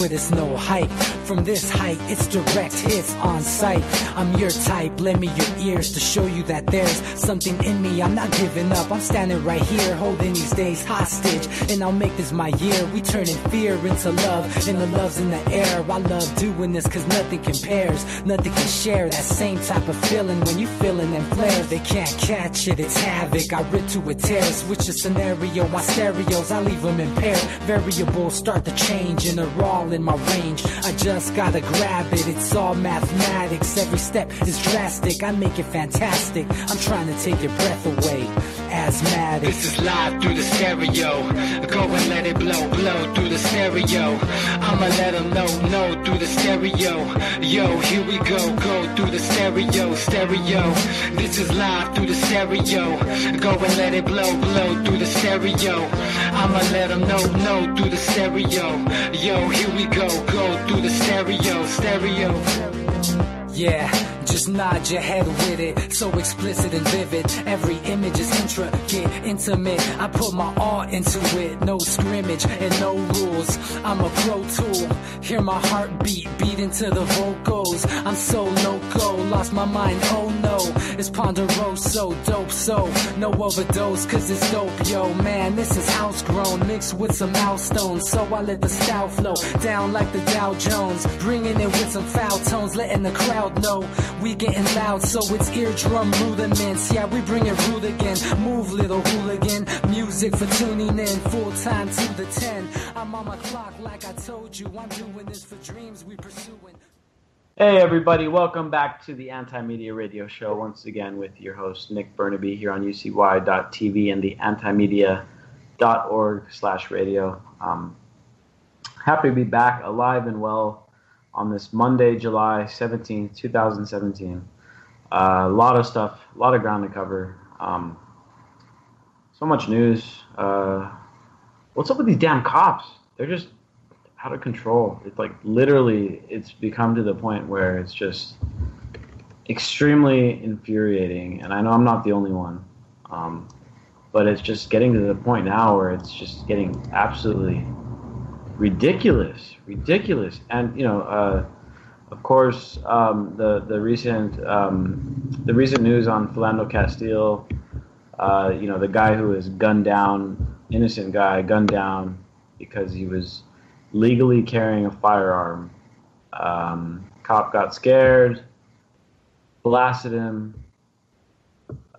but it's no hype. From this height, it's direct hits on sight. I'm your type, lend me your ears to show you that there's something in me. I'm not giving up, I'm standing right here, holding these days hostage, and I'll make this my year. We turning fear into love, and the love's in the air. I love doing this cause nothing compares, nothing can share that same type of feeling when you feeling them flares. They can't catch it, it's havoc. I rip to a tear, switch the scenario, my stereos, I leave them impaired. Variables start to change and they're all in my range. I just gotta grab it, it's all mathematics. Every step is drastic, I make it fantastic. I'm trying to take your breath away. Asthmatic. This is live through the stereo. Go and let it blow, blow through the stereo. I'ma let them know through the stereo. Yo, here we go through the stereo, stereo. This is live through the stereo. Go and let it blow, blow through the stereo. I'ma let them know through the stereo. Yo, here we go through the stereo, stereo. Yeah, just nod your head with it, so explicit and vivid. Every image is intricate, intimate. I put my all into it, no scrimmage and no rules. I'm a pro tool, hear my heartbeat, beat into the vocals. I'm so loco, lost my mind, oh no. It's ponderoso, dope, so no overdose, cause it's dope, yo. Man, this is house grown, mixed with some milestones. So I let the style flow down like the Dow Jones, bringing it with some foul tones, letting the crowd know we getting loud, so it's eardrum rudiments. Yeah, we bring it rude again. Move, little hooligan. Music for tuning in, full time to the 10. I'm on my clock like I told you. I'm doing this for dreams we pursuing. Hey everybody, welcome back to the Anti-Media Radio Show once again with your host Nick Bernabe here on UCY.tv and the antimedia.org/radio. Happy to be back alive and well on this Monday, July 17th, 2017. A lot of stuff, a lot of ground to cover. So much news. What's up with these damn cops? They're just out of control. It's like literally, it's become to the point where it's just extremely infuriating. And I know I'm not the only one. But it's just getting to the point now where it's just getting absolutely ridiculous. And of course, the recent news on Philando Castile, the guy who was gunned down, innocent guy gunned down because he was legally carrying a firearm. Cop got scared, blasted him.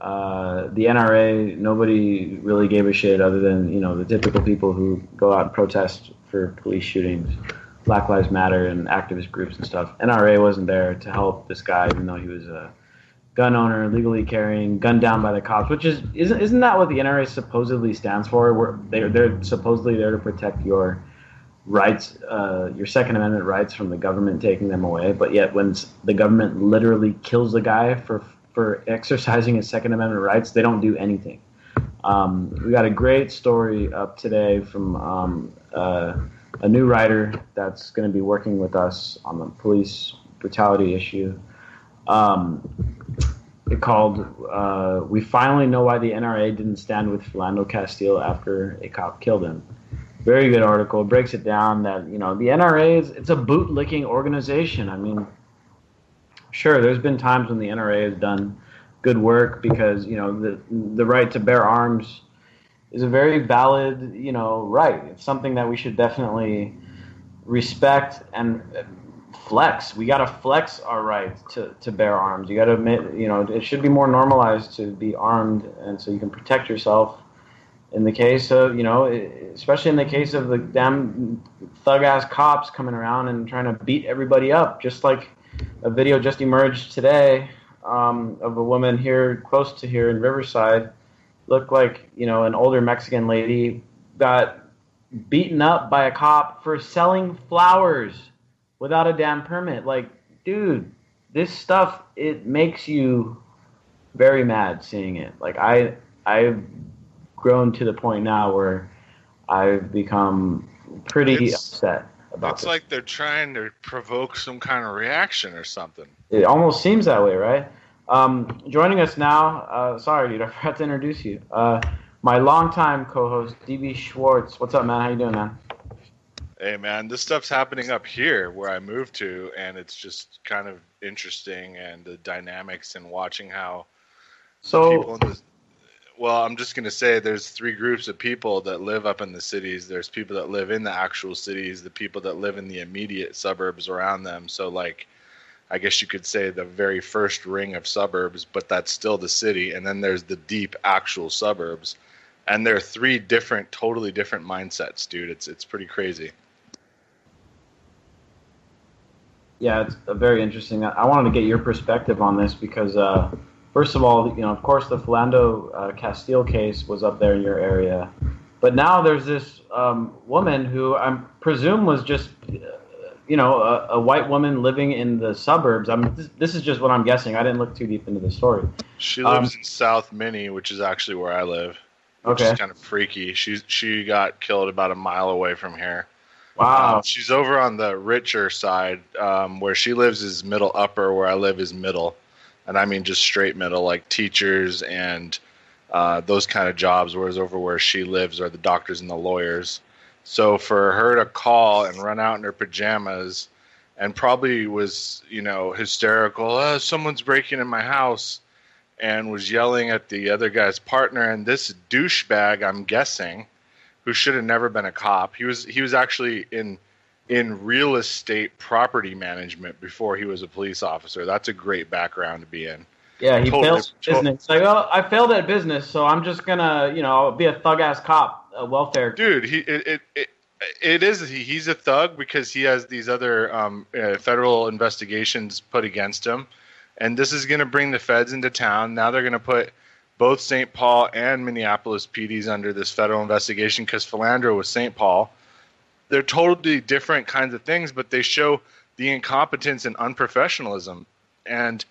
The NRA, nobody really gave a shit other than, the typical people who go out and protest for police shootings, Black Lives Matter and activist groups and stuff. NRA wasn't there to help this guy, even though he was a gun owner, legally carrying, gunned down by the cops, which isn't that what the NRA supposedly stands for? They're supposedly there to protect your rights, your Second Amendment rights from the government taking them away, but yet when the government literally kills the guy for exercising his Second Amendment rights, they don't do anything. We got a great story up today from a new writer that's going to be working with us on the police brutality issue. It called "We Finally Know Why the NRA Didn't Stand with Philando Castile After a Cop Killed Him." Very good article. It breaks it down that the NRA it's a bootlicking organization. I mean, sure, there's been times when the NRA has done good work because the right to bear arms is a very valid right. It's something that we should definitely respect and flex. We got to flex our right to bear arms. You got to admit, it should be more normalized to be armed, and so you can protect yourself. In the case of, especially in the case of the damn thug-ass cops coming around and trying to beat everybody up, just like a video just emerged today of a woman here, close to here in Riverside, looked like, an older Mexican lady got beaten up by a cop for selling flowers without a damn permit. Like, dude, this stuff, it makes you very mad seeing it. Like, I've grown to the point now where I've become pretty upset about It's this. like they're trying to provoke some kind of reaction or something. It almost seems that way, right? Joining us now, sorry, dude, I forgot to introduce you. My longtime co-host, DB Schwartz. What's up, man? How you doing, man? Hey man, this stuff's happening up here where I moved to, and it's just kind of interesting, and the dynamics and watching how the people So in the well, I'm just gonna say there's three groups of people that live up in the cities. There's people that live in the actual cities, the people that live in the immediate suburbs around them. So like I guess you could say the very first ring of suburbs, but that's still the city. And then there's the deep actual suburbs. And there are three different, totally different mindsets, dude. It's pretty crazy. yeah, it's very interesting. I wanted to get your perspective on this because, first of all, of course, the Philando Castile case was up there in your area, but now there's this woman who I presume was just, a white woman living in the suburbs. I mean, this is just what I'm guessing. I didn't look too deep into the story. She lives in South Minnie, which is actually where I live, which is kind of freaky. She got killed about a mile away from here. Wow. She's over on the richer side. Where she lives is middle upper, where I live is middle. And I mean just straight middle, like teachers and those kind of jobs, whereas over where she lives are the doctors and the lawyers. So for her to call and run out in her pajamas and probably was, hysterical, someone's breaking in my house, and was yelling at the other guy's partner, and this douchebag, I'm guessing, who should have never been a cop. He was actually in real estate property management before he was a police officer. That's a great background to be in. Yeah, he failed business. Like, well, I failed at business, so I'm just gonna, be a thug ass cop, a welfare. Dude, he's a thug because he has these other federal investigations put against him, and this is gonna bring the feds into town. Now they're gonna put both St. Paul and Minneapolis PDs under this federal investigation because Philandro was St. Paul. They're totally different kinds of things, but they show the incompetence and unprofessionalism. And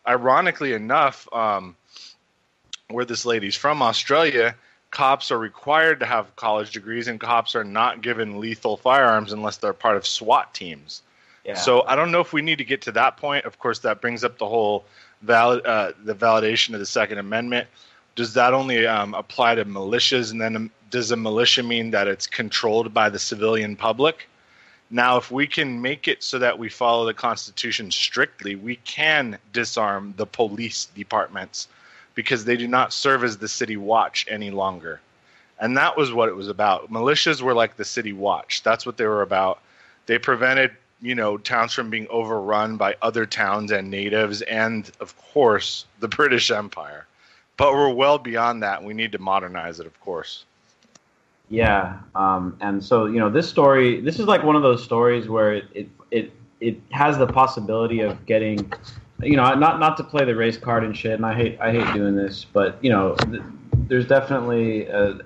ironically enough, where this lady's from, Australia, cops are required to have college degrees, and cops are not given lethal firearms unless they're part of SWAT teams. Yeah. So I don't know if we need to get to that point. Of course, that brings up the whole the validation of the Second Amendment. Does that only apply to militias? And then does a militia mean that it's controlled by the civilian public? Now, if we can make it so that we follow the Constitution strictly, we can disarm the police departments because they do not serve as the city watch any longer. And that was what it was about. Militias were like the city watch. That's what they were about. They prevented towns from being overrun by other towns and natives and, of course, the British Empire. But we're well beyond that. We need to modernize it, of course. Yeah. And so, this is like one of those stories where it has the possibility of getting, not to play the race card and shit, and I hate doing this, but, there's definitely a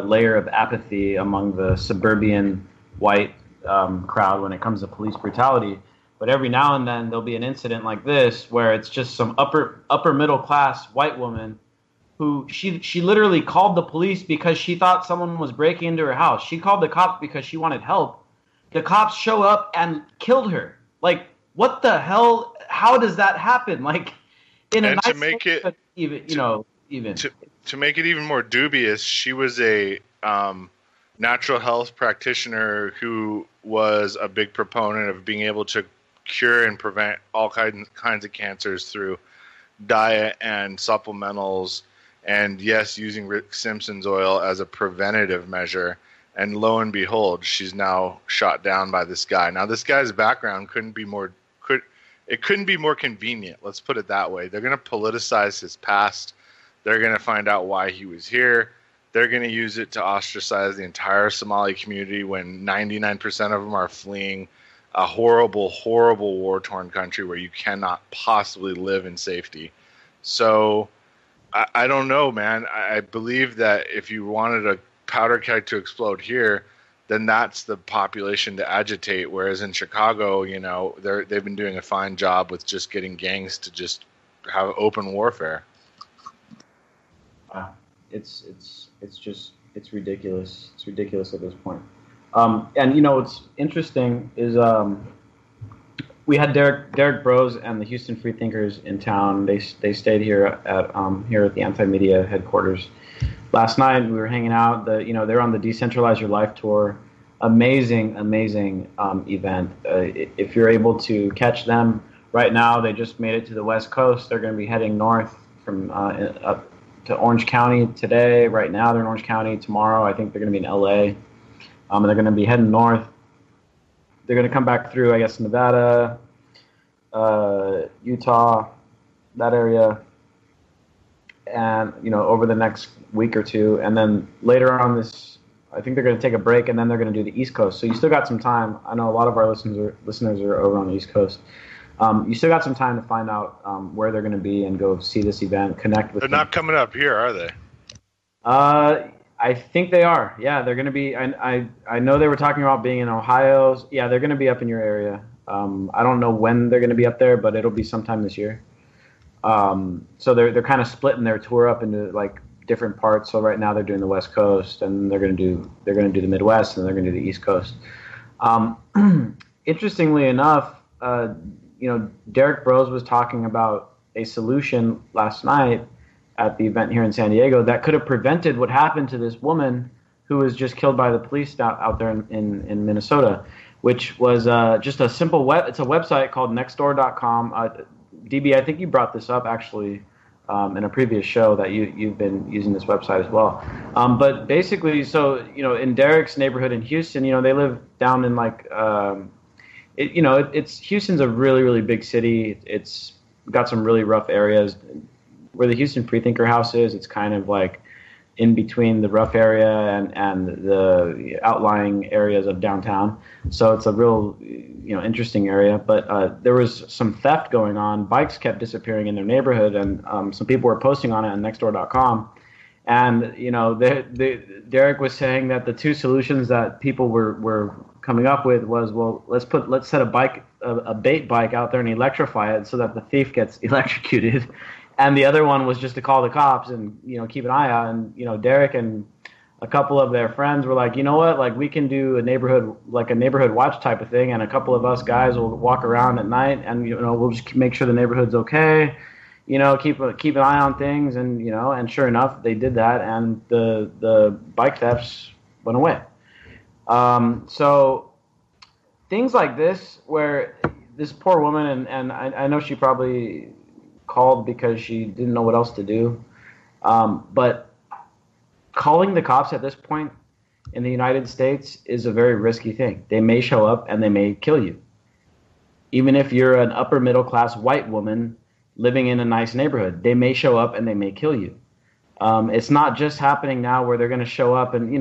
layer of apathy among the suburban white crowd when it comes to police brutality. But every now and then there'll be an incident like this where it's just some upper middle class white woman who she literally called the police because she thought someone was breaking into her house. She called the cops because she wanted help. The cops show up and killed her. Like, what the hell? How does that happen? Like, in a nice to make it even to make it even more dubious, she was a natural health practitioner who was a big proponent of being able to cure and prevent all kinds of cancers through diet and supplementals, and yes, using Rick Simpson's oil as a preventative measure. And lo and behold, she's now shot down by this guy. Now, this guy's background couldn't be more convenient. Let's put it that way. They're going to politicize his past. They're going to find out why he was here. They're going to use it to ostracize the entire Somali community when 99% of them are fleeing a horrible, horrible war-torn country where you cannot possibly live in safety. So I don't know, man. I believe that if you wanted a powder keg to explode here, then that's the population to agitate. Whereas in Chicago, they've been doing a fine job with just getting gangs to just have open warfare. It's ridiculous. It's ridiculous at this point. And what's interesting is we had Derek Bros and the Houston Freethinkers in town. They stayed here at the Anti-Media headquarters last night. We were hanging out. They're on the Decentralize Your Life tour. amazing event. If you're able to catch them right now, they just made it to the West Coast. They're going to be heading north from up to Orange County today. Right now, they're in Orange County. Tomorrow, I think they're going to be in LA. And they're going to be heading north. They're going to come back through, I guess, Nevada, Utah, that area, and over the next week or two, and then later on this, I think they're going to take a break, and then they're going to do the East Coast. So you still got some time. I know a lot of our listeners are over on the East Coast. You still got some time to find out where they're going to be and go see this event, connect with them. They're not coming up here, are they? I think they are. Yeah, they're going to be. I know they were talking about being in Ohio. Yeah, they're going to be up in your area. I don't know when they're going to be up there, but it'll be sometime this year. So they're kind of splitting their tour up into like different parts. So right now they're doing the West Coast, and they're going to do the Midwest, and they're going to do the East Coast. Interestingly enough, Derek Bros was talking about a solution last night at the event here in San Diego that could have prevented what happened to this woman who was just killed by the police out there in Minnesota, which was just a simple it's a website called nextdoor.com. DB, I think you brought this up actually in a previous show that you've been using this website as well. But basically, so in Derek's neighborhood in Houston, they live down in like it's Houston's a really, really big city. It's got some really rough areas. Where the Houston Freethinker House is, it's kind of like in between the rough area and the outlying areas of downtown. So it's a real, interesting area. But there was some theft going on. Bikes kept disappearing in their neighborhood, and some people were posting on it on Nextdoor.com. And Derek was saying that the two solutions that people were coming up with was, well, let's set a bait bike out there and electrify it so that the thief gets electrocuted. And the other one was just to call the cops and, keep an eye out. And, Derek and a couple of their friends were like, you know what, like we can do a neighborhood watch type of thing. And a couple of us guys will walk around at night and, we'll just make sure the neighborhood's okay, keep an eye on things. And, and sure enough, they did that. And the bike thefts went away. So things like this where this poor woman, and I know she probably called because she didn't know what else to do. But calling the cops at this point in the United States is a very risky thing. They may show up and they may kill you. Even if you're an upper middle class white woman living in a nice neighborhood, they may show up and they may kill you. It's not just happening now where they're going to show up and,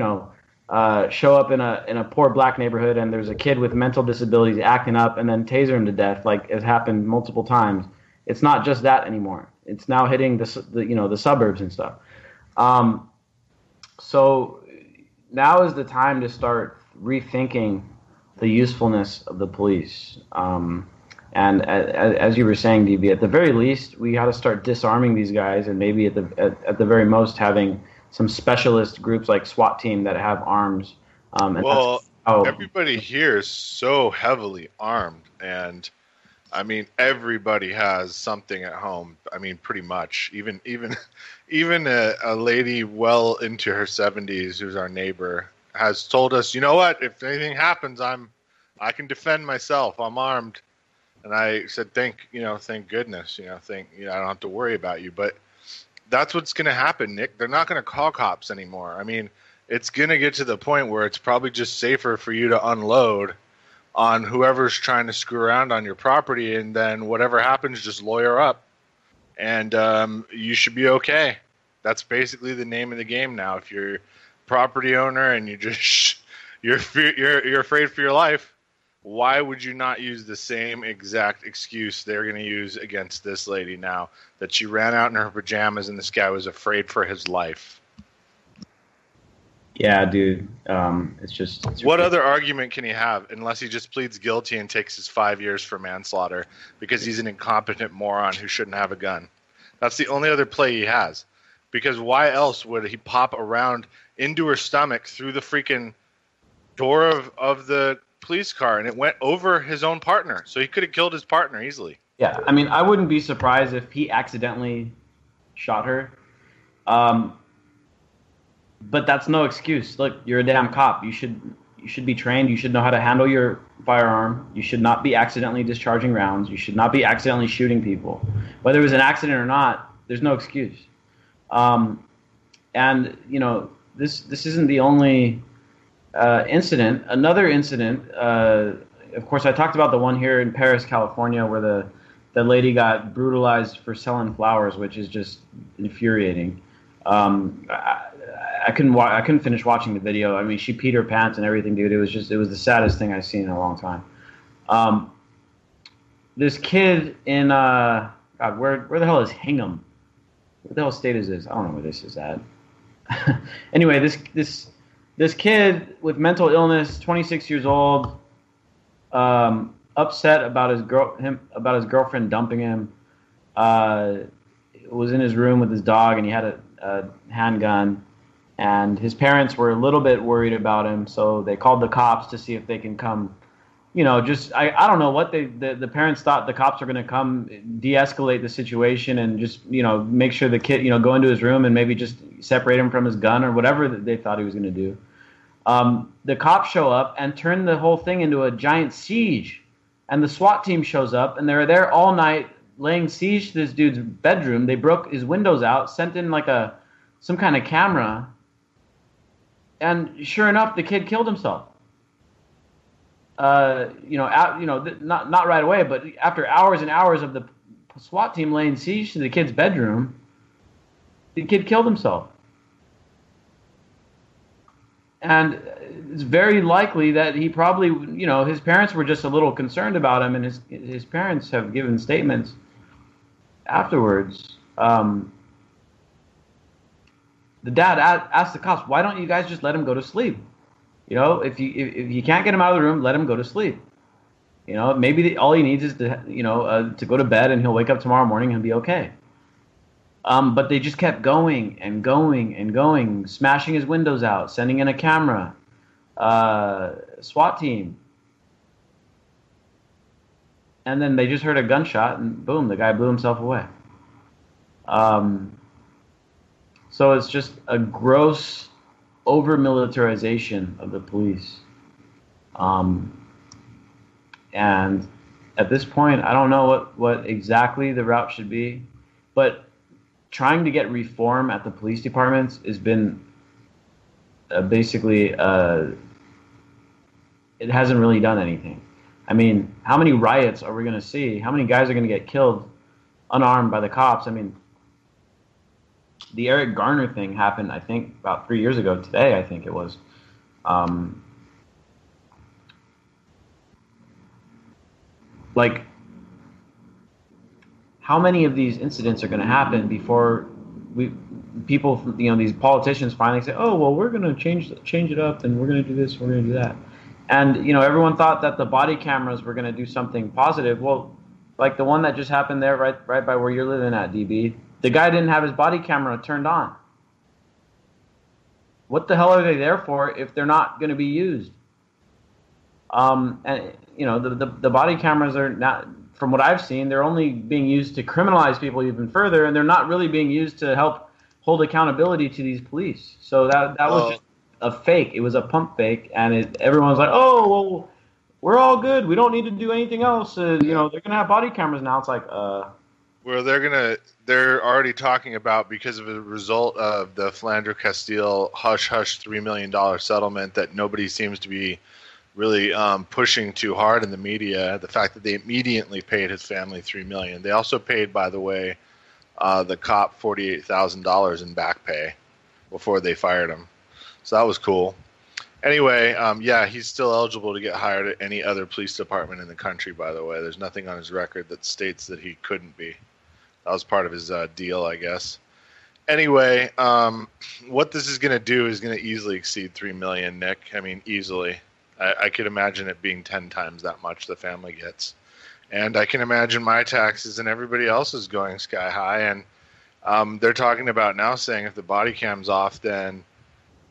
show up in a poor black neighborhood and there's a kid with mental disabilities acting up and then taser him to death, like it's happened multiple times. It's not just that anymore. It's now hitting the suburbs and stuff. So now is the time to start rethinking the usefulness of the police. And as you were saying, DB, at the very least, we got to start disarming these guys, and maybe at the very most having some specialist groups like SWAT team that have arms. Everybody here is so heavily armed, and I mean, everybody has something at home. I mean, pretty much. Even a lady well into her 70s, who's our neighbor, has told us, you know what? If anything happens, I can defend myself. I'm armed. And I said, thank goodness. I don't have to worry about you. But that's what's going to happen, Nick. They're not going to call cops anymore. I mean, it's going to get to the point where it's probably just safer for you to unload on whoever's trying to screw around on your property, and then whatever happens, just lawyer up, and you should be okay. That's basically the name of the game now. If you're a property owner and you're afraid for your life, why would you not use the same exact excuse they're going to use against this lady now, that she ran out in her pajamas and this guy was afraid for his life? Yeah, dude. It's what other argument can he have unless he just pleads guilty and takes his 5 years for manslaughter because he's an incompetent moron who shouldn't have a gun? That's the only other play he has. Because why else would he pop around into her stomach through the freaking door of the police car, and it went over his own partner, so he could have killed his partner easily. Yeah, I mean, I wouldn't be surprised if he accidentally shot her. But that's no excuse. Look, you're a damn cop. You should, You should be trained. You should know how to handle your firearm. You should not be accidentally discharging rounds. You should not be accidentally shooting people. Whether it was an accident or not, there's no excuse. And, you know, this isn't the only incident. Another incident, of course, I talked about the one here in Paris, California, where the lady got brutalized for selling flowers, which is just infuriating. I couldn't finish watching the video. I mean, she peed her pants and everything, dude. It was the saddest thing I've seen in a long time. This kid in God, where the hell is Hingham? What the hell state is this? I don't know where this is at. Anyway, this kid with mental illness, 26 years old, upset about his girlfriend dumping him. Was in his room with his dog, and he had a handgun. And his parents were a little bit worried about him, so they called the cops to see if they can come. You know, just I don't know what the parents thought the cops were going to come de-escalate the situation and just, you know, make sure the kid, you know, go into his room and maybe just separate him from his gun or whatever that they thought he was going to do. The cops show up and turn the whole thing into a giant siege, and the SWAT team shows up and they're there all night laying siege to this dude's bedroom. They broke his windows out, sent in like some kind of camera, and sure enough, the kid killed himself. Not right away, but after hours and hours of the SWAT team laying siege to the kid's bedroom, the kid killed himself. And it's very likely that he probably, you know, his parents were just a little concerned about him, and his parents have given statements afterwards. The dad asked the cops, "Why don't you guys just let him go to sleep? You know, if you can't get him out of the room, let him go to sleep. You know, maybe all he needs is to go to bed, and he'll wake up tomorrow morning and he'll be okay." But they just kept going and going and going, smashing his windows out, sending in a camera, SWAT team. And then they just heard a gunshot, and boom, the guy blew himself away. So it's just a gross over-militarization of the police. And at this point, I don't know what exactly the route should be, but trying to get reform at the police departments has been basically, it hasn't really done anything. I mean, how many riots are we going to see? How many guys are going to get killed unarmed by the cops? I mean, the Eric Garner thing happened, I think, about 3 years ago today, I think it was. Like, how many of these incidents are going to happen before people, you know, these politicians finally say, "Oh, well, we're going to change it up, and we're going to do this, we're going to do that." And, you know, everyone thought that the body cameras were going to do something positive. Well, like the one that just happened there right by where you're living at, DB, the guy didn't have his body camera turned on. What the hell are they there for if they're not going to be used? And, you know, the body cameras are not, from what I've seen, they're only being used to criminalize people even further, and they're not really being used to help hold accountability to these police. So that was just a fake. It was a pump fake, and everyone's like, "Oh, well, we're all good. We don't need to do anything else. You know, they're gonna have body cameras now." It's like, Well, they're already talking about, because of the result of the Philander Castile hush-hush $3 million settlement that nobody seems to be really pushing too hard in the media, the fact that they immediately paid his family $3 million. They also paid, by the way, the cop $48,000 in back pay before they fired him. So that was cool. Anyway, yeah, he's still eligible to get hired at any other police department in the country, by the way. There's nothing on his record that states that he couldn't be. That was part of his deal, I guess. Anyway, what this is going to do is going to easily exceed $3 million, Nick. I mean, easily. I could imagine it being 10 times that much the family gets. And I can imagine my taxes and everybody else's going sky high. And they're talking about now saying if the body cam's off, then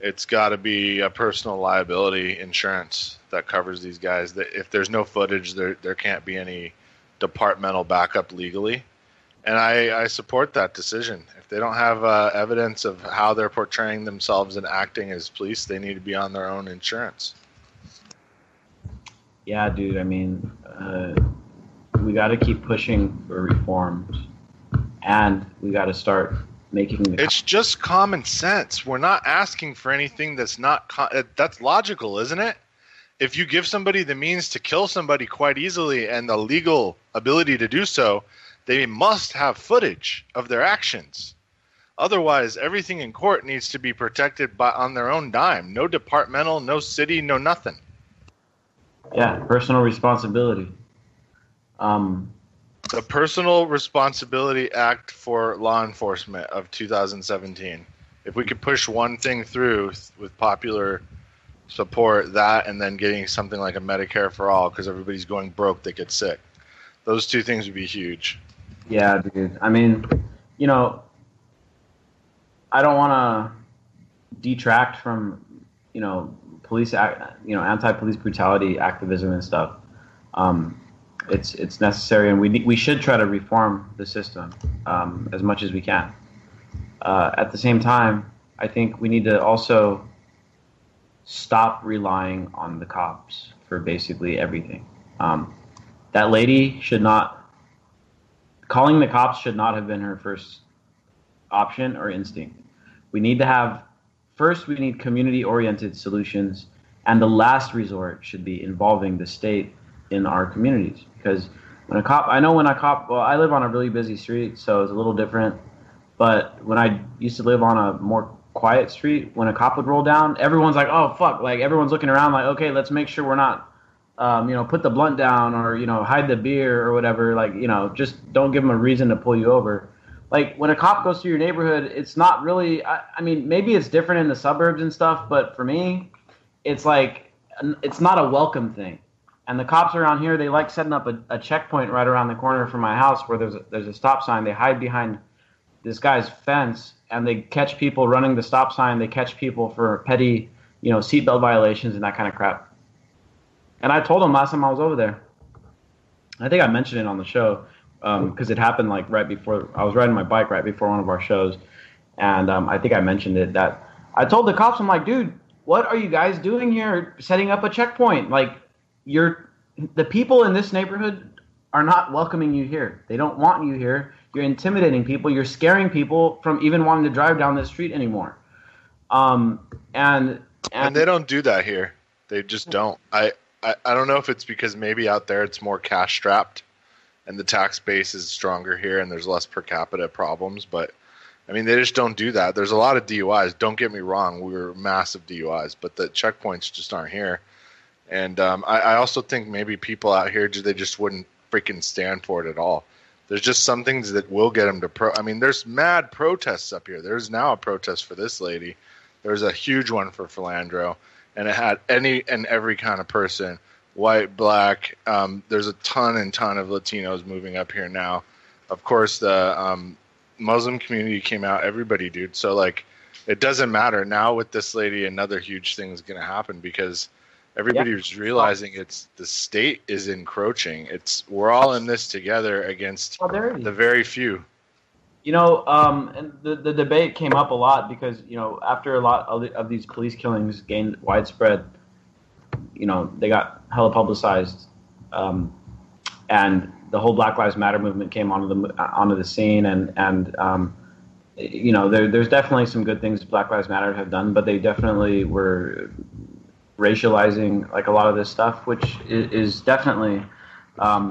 it's got to be a personal liability insurance that covers these guys. That if there's no footage, there can't be any departmental backup legally. And I support that decision. If they don't have evidence of how they're portraying themselves and acting as police, they need to be on their own insurance. Yeah, dude. I mean, we got to keep pushing for reforms, and we got to start making the. It's just common sense. We're not asking for anything that's not that's logical, isn't it? If you give somebody the means to kill somebody quite easily and the legal ability to do so, they must have footage of their actions. Otherwise, everything in court needs to be protected on their own dime. No departmental, no city, no nothing. Yeah, personal responsibility. The Personal Responsibility Act for Law Enforcement of 2017. If we could push one thing through with popular support, that and then getting something like a Medicare for all because everybody's going broke, they get sick. Those two things would be huge. Yeah, dude. I mean, you know, I don't want to detract from, police, anti-police brutality activism and stuff. It's necessary, and we should try to reform the system as much as we can. At the same time, I think we need to also stop relying on the cops for basically everything. That lady calling the cops should not have been her first option or instinct. We need community-oriented solutions, and the last resort should be involving the state in our communities. Because I live on a really busy street, so it's a little different. But when I used to live on a more quiet street, when a cop would roll down, everyone's like, oh, fuck. Like, everyone's looking around like, okay, let's make sure we're not, put the blunt down or, hide the beer or whatever. Like, just don't give them a reason to pull you over. Like, when a cop goes through your neighborhood, it's not really, I mean, maybe it's different in the suburbs and stuff, but for me, it's like, it's not a welcome thing. And the cops around here, they like setting up a checkpoint right around the corner from my house where there's a stop sign. They hide behind this guy's fence, and they catch people running the stop sign. They catch people for petty, seatbelt violations and that kind of crap. And I told them last time I was over there. I think I mentioned it on the show because it happened like right before I was riding my bike right before one of our shows, and I think I mentioned it that I told the cops, I'm like, dude, what are you guys doing here, setting up a checkpoint? Like, the people in this neighborhood are not welcoming you here. They don't want you here. You're intimidating people. You're scaring people from even wanting to drive down this street anymore. And they don't do that here. They just don't. I don't know if it's because maybe out there it's more cash strapped and the tax base is stronger here and there's less per capita problems. But, I mean, they just don't do that. There's a lot of DUIs. Don't get me wrong. We were massive DUIs, but the checkpoints just aren't here. And I also think maybe people out here, they just wouldn't freaking stand for it at all. There's just some things that will get them to I mean, there's mad protests up here. There's now a protest for this lady. There's a huge one for Philandro. And it had any and every kind of person, white, black. There's a ton of Latinos moving up here now. Of course, the Muslim community came out. Everybody, dude. So, like, it doesn't matter. Now with this lady, another huge thing is going to happen because everybody's realizing it's the state is encroaching. We're all in this together against the very few. And the debate came up a lot because, after a lot of these police killings gained widespread, they got hella publicized, and the whole Black Lives Matter movement came onto the scene, and there's definitely some good things Black Lives Matter have done, but they definitely were racializing like a lot of this stuff, which is definitely a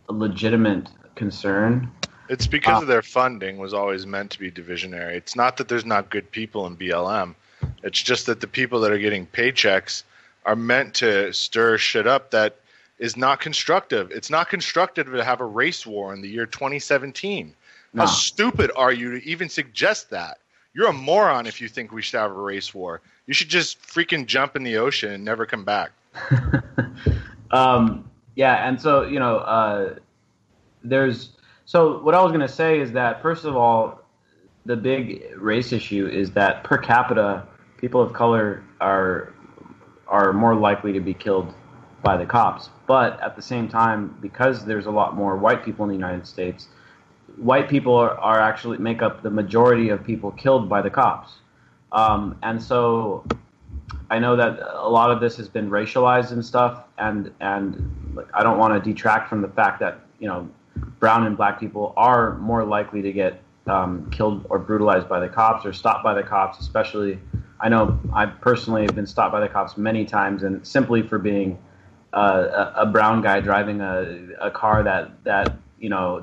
legitimate concern. It's because of their funding was always meant to be divisionary. It's not that there's not good people in BLM. It's just that the people that are getting paychecks are meant to stir shit up that is not constructive. It's not constructive to have a race war in the year 2017. No. How stupid are you to even suggest that? You're a moron if you think we should have a race war. You should just freaking jump in the ocean and never come back. Yeah, and so, So what I was going to say is that, first of all, the big race issue is that per capita, people of color are more likely to be killed by the cops. But at the same time, because there's a lot more white people in the United States, white people are actually make up the majority of people killed by the cops. And so I know that a lot of this has been racialized and stuff, and like, I don't want to detract from the fact that brown and black people are more likely to get killed or brutalized by the cops or stopped by the cops. Especially, I know I personally have been stopped by the cops many times, and simply for being a brown guy driving a car that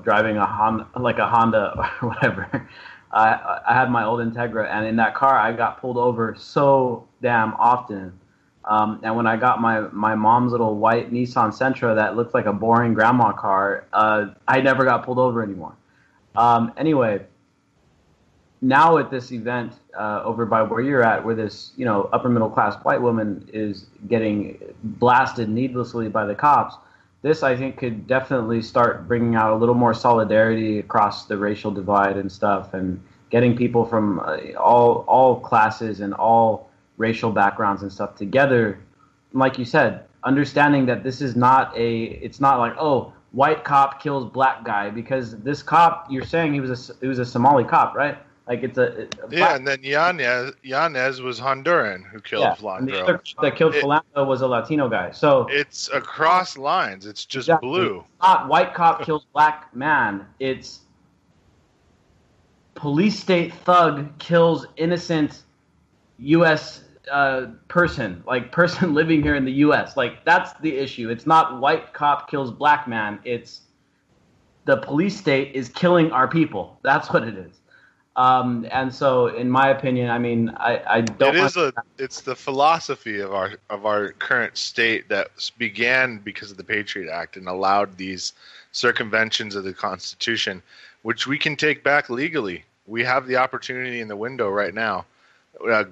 driving a Honda or whatever. I had my old Integra, and in that car I got pulled over so damn often. And when I got my mom's little white Nissan Sentra that looked like a boring grandma car, I never got pulled over anymore. Anyway, now at this event over by where you're at, where this upper middle class white woman is getting blasted needlessly by the cops, this I think could definitely start bringing out a little more solidarity across the racial divide and stuff, and getting people from all classes and all racial backgrounds and stuff together. Like you said, understanding that this is not it's not like, oh, white cop kills black guy, because this cop, you're saying he was a Somali cop, right? Like it's a yeah, and then Yanez was Honduran who killed Flandro. And the other that killed Flandro was a Latino guy. So it's across lines. It's just blue. It's not white cop kills black man. It's police state thug kills innocent U.S. person living here in the U.S. Like, that's the issue. It's not white cop kills black man. It's the police state is killing our people. That's what it is. And so, in my opinion, I mean, I don't. It's the philosophy of our current state that began because of the Patriot Act and allowed these circumventions of the Constitution, which we can take back legally. We have the opportunity in the window right now.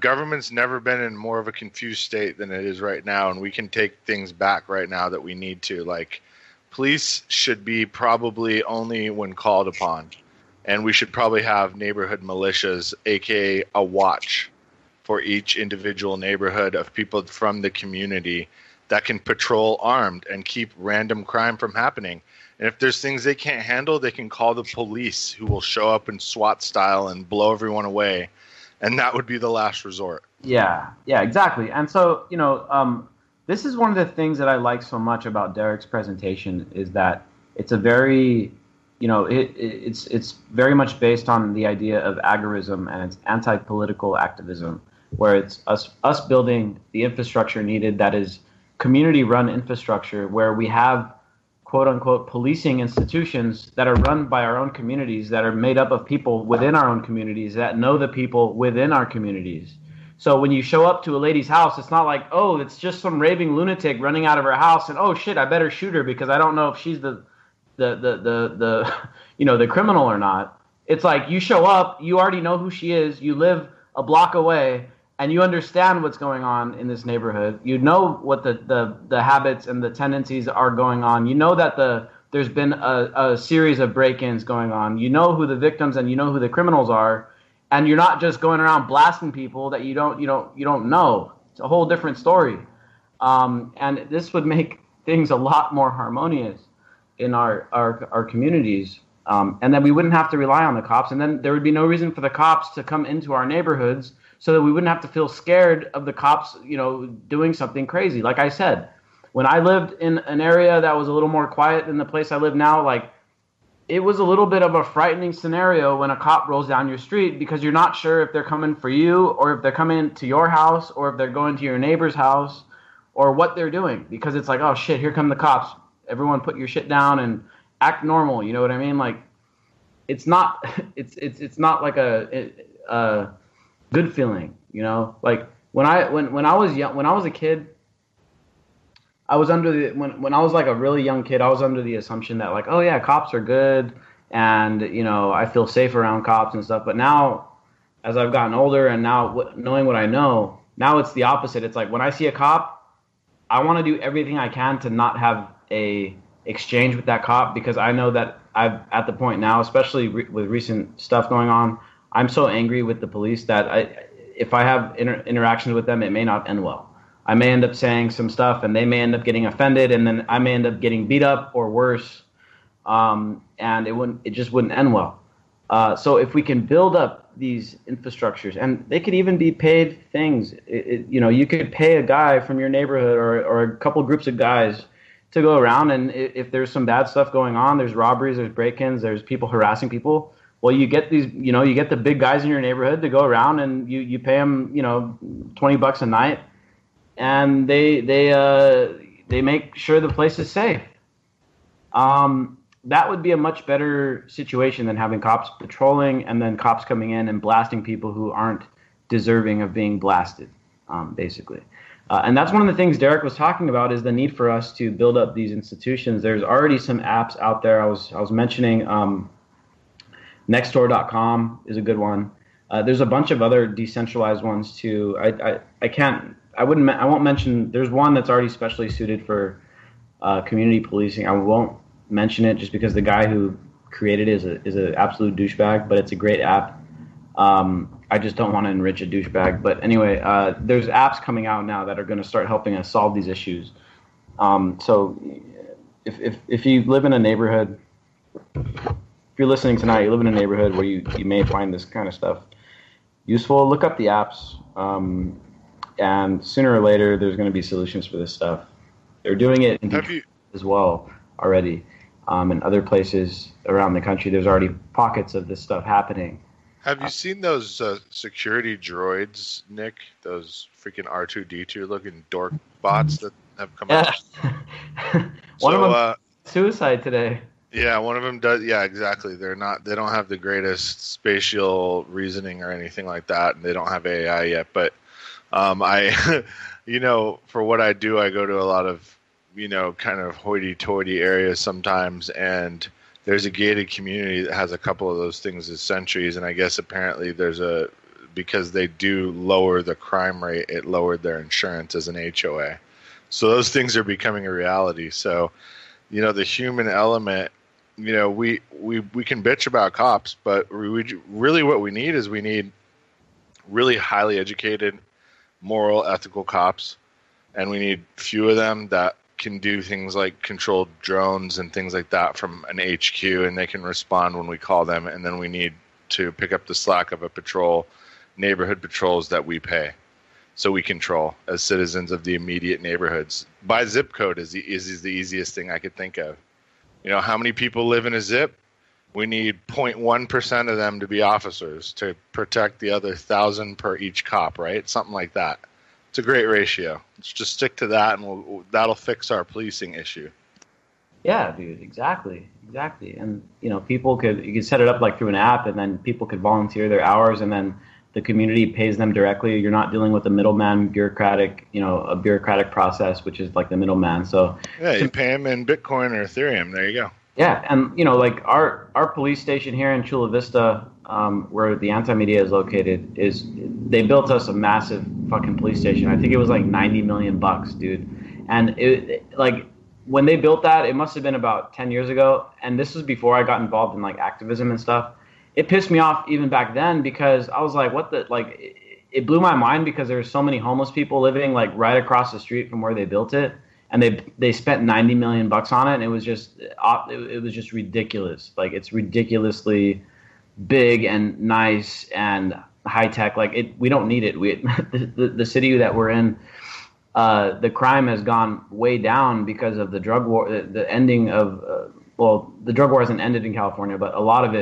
Government's never been in more of a confused state than it is right now, and we can take things back right now that we need to. Like, police should be probably only when called upon. And we should probably have neighborhood militias, aka a watch, for each individual neighborhood of people from the community that can patrol armed and keep random crime from happening. And if there's things they can't handle, they can call the police, who will show up in SWAT style and blow everyone away. And that would be the last resort. Yeah, exactly. And so, this is one of the things that I like so much about Derek's presentation, is that it's a very... it's very much based on the idea of agorism, and it's anti-political activism, where it's us building the infrastructure needed, that is community-run infrastructure, where we have quote-unquote policing institutions that are run by our own communities, that are made up of people within our own communities, that know the people within our communities. So when you show up to a lady's house, it's not like, oh, it's just some raving lunatic running out of her house, and oh shit, I better shoot her because I don't know if she's the criminal or not. It's like, you show up, you already know who she is, you live a block away, and you understand what's going on in this neighborhood. You know what the habits and the tendencies are going on. You know that there's been a series of break-ins going on. You know who the victims and you know who the criminals are, and you're not just going around blasting people that you don't know. It's a whole different story. And this would make things a lot more harmonious in our communities, and then we wouldn't have to rely on the cops, and then there would be no reason for the cops to come into our neighborhoods, so that we wouldn't have to feel scared of the cops, doing something crazy. Like I said, when I lived in an area that was a little more quiet than the place I live now, like, it was a little bit of a frightening scenario when a cop rolls down your street, because you're not sure if they're coming for you, or if they're coming to your house, or if they're going to your neighbor's house, or what they're doing, because it's like, oh shit, here come the cops. Everyone put your shit down and act normal. You know what I mean? Like, it's not like a good feeling, Like, when I was young, when I was a kid, I was under the when I was like a really young kid, I was under the assumption that, like, oh yeah, cops are good, and I feel safe around cops and stuff. But now, as I've gotten older, and now knowing what I know, now it's the opposite. It's like, when I see a cop, I want to do everything I can to not have a exchange with that cop, because I know that I'm at the point now, especially with recent stuff going on, I'm so angry with the police that if I have interactions with them, it may not end well. I may end up saying some stuff, and they may end up getting offended, and then I may end up getting beat up or worse, and it just wouldn't end well. So if we can build up these infrastructures, and they could even be paid things. You could pay a guy from your neighborhood or a couple groups of guys to go around, and if there's some bad stuff going on, there's robberies, there's break-ins, there's people harassing people. Well, you get you get the big guys in your neighborhood to go around, and you pay them, $20 a night, and they make sure the place is safe. That would be a much better situation than having cops patrolling and then cops coming in and blasting people who aren't deserving of being blasted, basically. And that's one of the things Derek was talking about, is the need for us to build up these institutions. There's already some apps out there. I was mentioning Nextdoor.com is a good one. There's a bunch of other decentralized ones too. I won't mention. There's one that's already specially suited for community policing. I won't mention it just because the guy who created it is an absolute douchebag, but it's a great app. I just don't want to enrich a douchebag. But anyway, there's apps coming out now that are going to start helping us solve these issues. So if you live in a neighborhood, if you're listening tonight, you live in a neighborhood where you may find this kind of stuff useful, look up the apps. And sooner or later, there's going to be solutions for this stuff. They're doing it in Detroit as well already. In other places around the country, there's already pockets of this stuff happening. Have you seen those security droids, Nick? Those freaking R2-D2 looking dork bots that have come out? One of them suicide today. Yeah, one of them does. Yeah, exactly. They don't have the greatest spatial reasoning or anything like that, and they don't have AI yet. But I, for what I do, I go to a lot of, kind of hoity-toity areas sometimes, and there's a gated community that has a couple of those things as sentries, and I guess apparently because they do lower the crime rate, it lowered their insurance as an HOA. So those things are becoming a reality. So, the human element, we can bitch about cops, but really what we need is really highly educated, moral, ethical cops, and we need few of them that can do things like controlled drones and things like that from an HQ, and they can respond when we call them, and then we need to pick up the slack of neighborhood patrols that we pay, so we control as citizens of the immediate neighborhoods. By zip code is the easiest thing I could think of. How many people live in a zip? We need 0.1% of them to be officers to protect the other 1,000 per each cop, right? Something like that. It's a great ratio. Let's just stick to that, and that'll fix our policing issue. Yeah, dude, exactly. And you could set it up like through an app, and then people could volunteer their hours, and then the community pays them directly. You're not dealing with a middleman, a bureaucratic process, which is like the middleman. So yeah, you pay them in Bitcoin or Ethereum. There you go. Yeah, and like our police station here in Chula Vista, where the anti-media is located, they built us a massive fucking police station. I think it was like $90 million, dude. And when they built that, it must have been about 10 years ago. And this was before I got involved in like activism and stuff. It pissed me off even back then because I was like, it blew my mind because there were so many homeless people living like right across the street from where they built it. And they spent $90 million on it, and it was just ridiculous. Like, it's ridiculously big and nice and high tech. Like, we don't need it. The city that we're in, the crime has gone way down because of the drug war. The ending of the drug war hasn't ended in California, but a lot of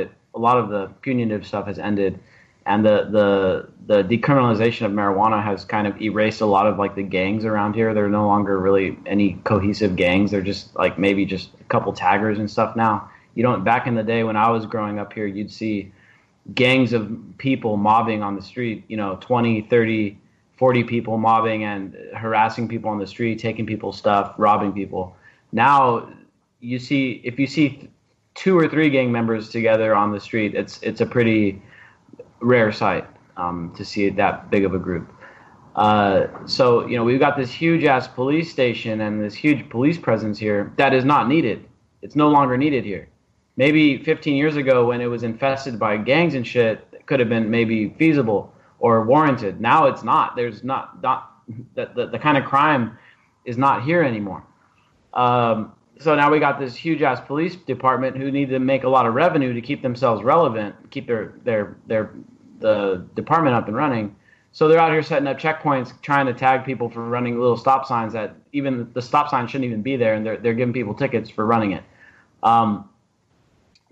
the punitive stuff has ended. And the decriminalization of marijuana has kind of erased a lot of like the gangs around here. There are no longer really any cohesive gangs. They're just like maybe just a couple taggers and stuff now. Back in the day when I was growing up here, you'd see gangs of people mobbing on the street, 20, 30, 40 people mobbing and harassing people on the street, taking people's stuff, robbing people. Now if you see 2 or 3 gang members together on the street, it's a pretty rare sight to see that big of a group. So we've got this huge ass police station and this huge police presence here that is not needed. It's no longer needed here. Maybe 15 years ago when it was infested by gangs and shit, it could have been maybe feasible or warranted. Now it's not. There's not the kind of crime is not here anymore. So now we got this huge ass police department who need to make a lot of revenue to keep themselves relevant, keep their the department up and running. So they're out here setting up checkpoints, trying to tag people for running little stop signs that even the stop sign shouldn't even be there, and they're giving people tickets for running it.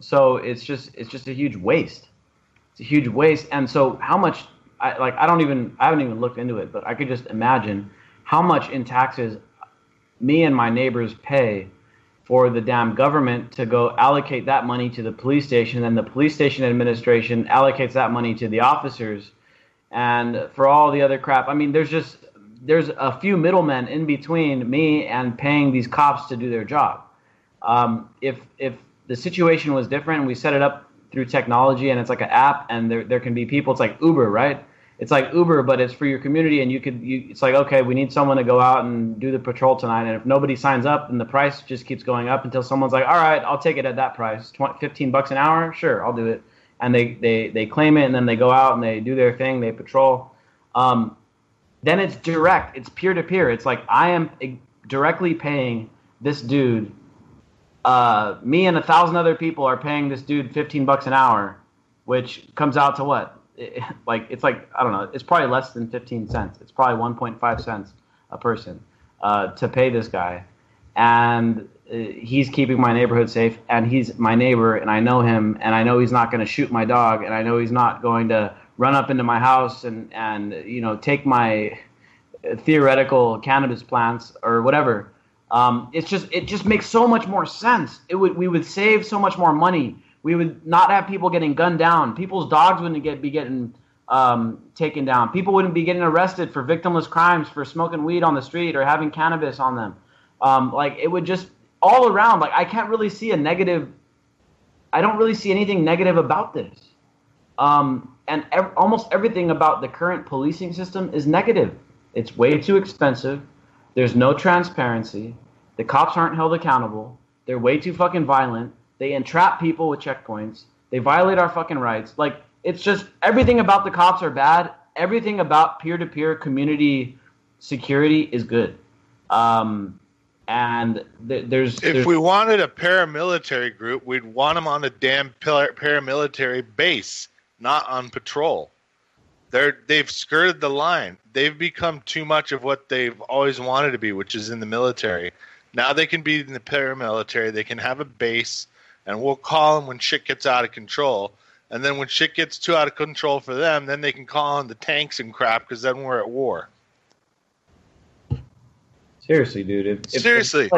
So it's just a huge waste. It's a huge waste. And so how much? I haven't even looked into it, but I could just imagine how much in taxes me and my neighbors pay for the damn government to go allocate that money to the police station, and the police station administration allocates that money to the officers, and for all the other crap. I mean, there's a few middlemen in between me and paying these cops to do their job. If the situation was different and we set it up through technology and it's like an app and there can be people, it's like Uber, right? It's like Uber, but it's for your community, and it's like, okay, we need someone to go out and do the patrol tonight, and if nobody signs up, then the price just keeps going up until someone's like, all right, I'll take it at that price, $15 an hour, sure, I'll do it, and they claim it, and then they go out and they do their thing, they patrol. Then it's direct, it's peer-to-peer. It's like I am directly paying this dude. Me and 1,000 other people are paying this dude $15 an hour, which comes out to what? It's like, I don't know, it's probably less than 15 cents. It's probably 1.5 cents a person to pay this guy. And he's keeping my neighborhood safe, and he's my neighbor, and I know him, and I know he's not going to shoot my dog, and I know he's not going to run up into my house and take my theoretical cannabis plants or whatever. It just makes so much more sense. We would save so much more money. We would not have people getting gunned down. People's dogs wouldn't be getting taken down. People wouldn't be getting arrested for victimless crimes for smoking weed on the street or having cannabis on them. It would just all around. I can't really see a negative. I don't really see anything negative about this. Almost everything about the current policing system is negative. It's way too expensive. There's no transparency. The cops aren't held accountable. They're way too fucking violent. They entrap people with checkpoints. They violate our fucking rights. It's just everything about the cops are bad. Everything about peer-to-peer community security is good. If we wanted a paramilitary group, we'd want them on a damn paramilitary base, not on patrol. They've skirted the line. They've become too much of what they've always wanted to be, which is in the military. Now they can be in the paramilitary. They can have a base, and we'll call them when shit gets out of control. And then when shit gets too out of control for them, then they can call on the tanks and crap, because then we're at war. Seriously, dude. Seriously.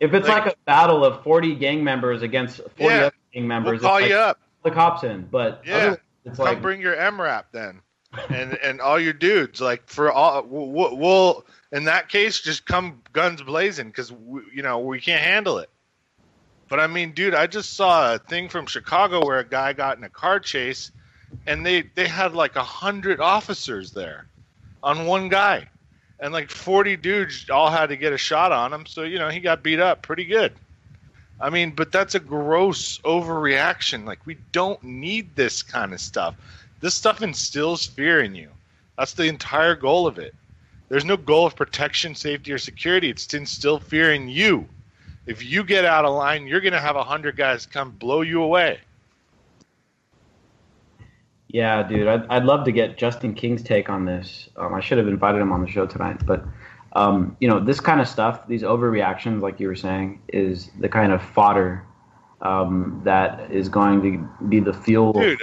If it's like a battle of 40 gang members against 40 other gang members, we'll call you up. The cops in. But it's come bring your MRAP then. and all your dudes, we'll in that case just come guns blazing, because we can't handle it. But I mean, dude, I just saw a thing from Chicago where a guy got in a car chase, and they had 100 officers there on one guy, and 40 dudes all had to get a shot on him. So he got beat up pretty good. I mean, but that's a gross overreaction. We don't need this kind of stuff. This stuff instills fear in you. That's the entire goal of it. There's no goal of protection, safety, or security. It's to instill fear in you. If you get out of line, you're going to have 100 guys come blow you away. Yeah, dude. I'd love to get Justin King's take on this. I should have invited him on the show tonight. But, this kind of stuff, these overreactions, like you were saying, is the kind of fodder that is going to be the fuel. Dude,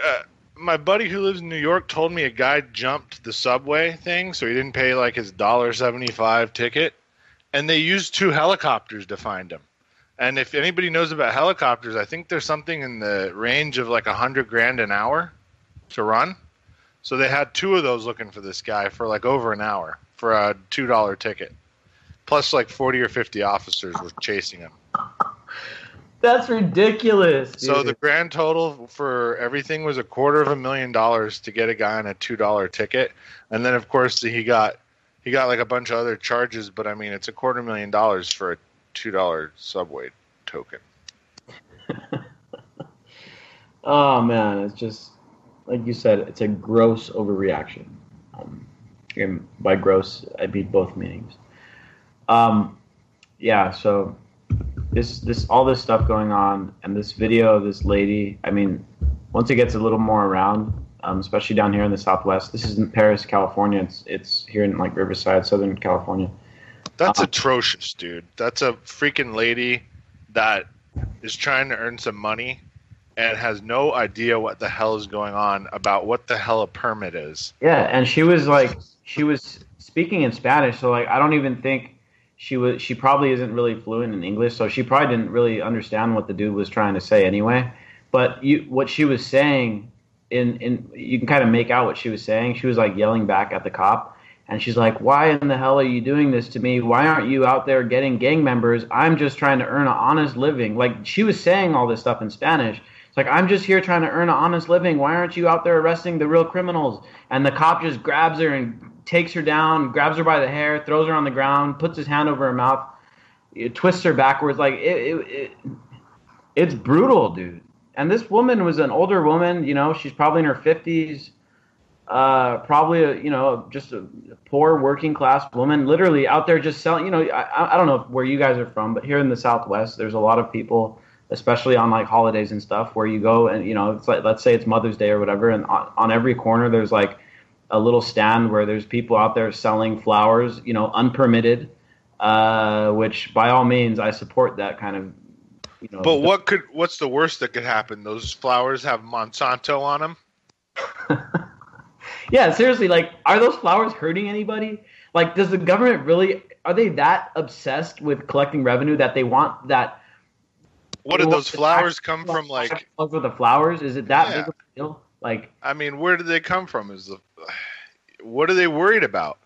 my buddy who lives in New York told me a guy jumped the subway thing, so he didn't pay his $1.75 ticket, and they used 2 helicopters to find him. And if anybody knows about helicopters, I think there's something in the range of $100,000 an hour to run. So they had 2 of those looking for this guy for over an hour for a $2 ticket. Plus 40 or 50 officers were chasing him. That's ridiculous, dude. So the grand total for everything was $250,000 to get a guy on a $2 ticket. And then of course he got a bunch of other charges, but I mean it's $250,000 for a $2 subway token. Oh man, it's just like you said, it's a gross overreaction. And by gross, I mean both meanings. So this all this stuff going on, and this video of this lady. I mean, once it gets a little more around, especially down here in the Southwest. This isn't Paris, California. It's here in like Riverside, Southern California. That's atrocious, dude. That's a freaking lady that is trying to earn some money and has no idea what the hell is going on about what the hell a permit is. Yeah, and she was speaking in Spanish, so like I don't even think she probably isn't really fluent in English, so she probably didn't really understand what the dude was trying to say anyway. But what she was saying you can kind of make out what she was saying. She was like yelling back at the cop. And she's like, why in the hell are you doing this to me? Why aren't you out there getting gang members? I'm just trying to earn an honest living. Like, she was saying all this stuff in Spanish. It's like, I'm just here trying to earn an honest living. Why aren't you out there arresting the real criminals? And the cop just grabs her and takes her down, grabs her by the hair, throws her on the ground, puts his hand over her mouth, twists her backwards. Like, it's brutal, dude. And this woman was an older woman. You know, she's probably in her 50s. Probably just a poor working class woman, literally out there just selling. You know, I don't know where you guys are from, but here in the Southwest, there's a lot of people, especially on like holidays and stuff, where you go and it's like, let's say it's Mother's Day or whatever, and on every corner there's like a little stand where there's people out there selling flowers, unpermitted, which by all means I support that kind of. But what's the worst that could happen? Those flowers have Monsanto on them. Yeah, seriously, like, are those flowers hurting anybody? Like, does the government really, are they that obsessed with collecting revenue that they want that? What did those flowers come from, like? For the flowers? Is it that big of a deal? Like, I mean, where did they come from? What are they worried about?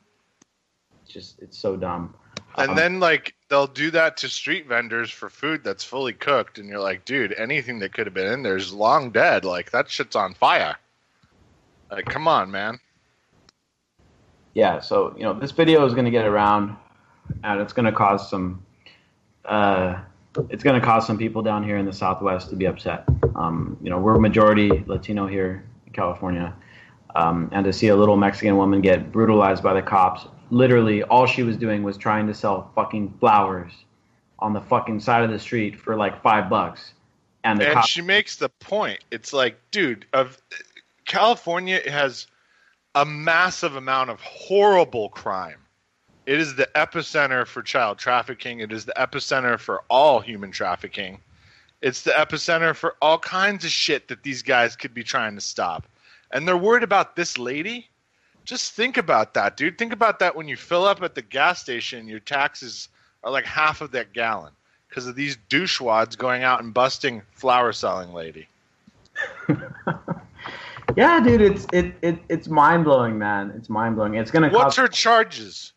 It's so dumb. And then, like, they'll do that to street vendors for food that's fully cooked, and you're like, dude, anything that could have been in there is long dead. Like, that shit's on fire. Like, come on, man. Yeah, so, this video is going to get around, and it's going to cause some people down here in the Southwest to be upset. We're majority Latino here in California, and to see a little Mexican woman get brutalized by the cops, literally all she was doing was trying to sell fucking flowers on the fucking side of the street for like $5. And she makes the point. It's like, dude, California has a massive amount of horrible crime. It is the epicenter for child trafficking. It is the epicenter for all human trafficking. It's the epicenter for all kinds of shit that these guys could be trying to stop. And they're worried about this lady? Just think about that, dude. Think about that when you fill up at the gas station, your taxes are like half of that gallon because of these douchewads going out and busting flower selling lady. Yeah, dude, it's mind blowing, man. It's mind blowing. It's gonna. What's her charges?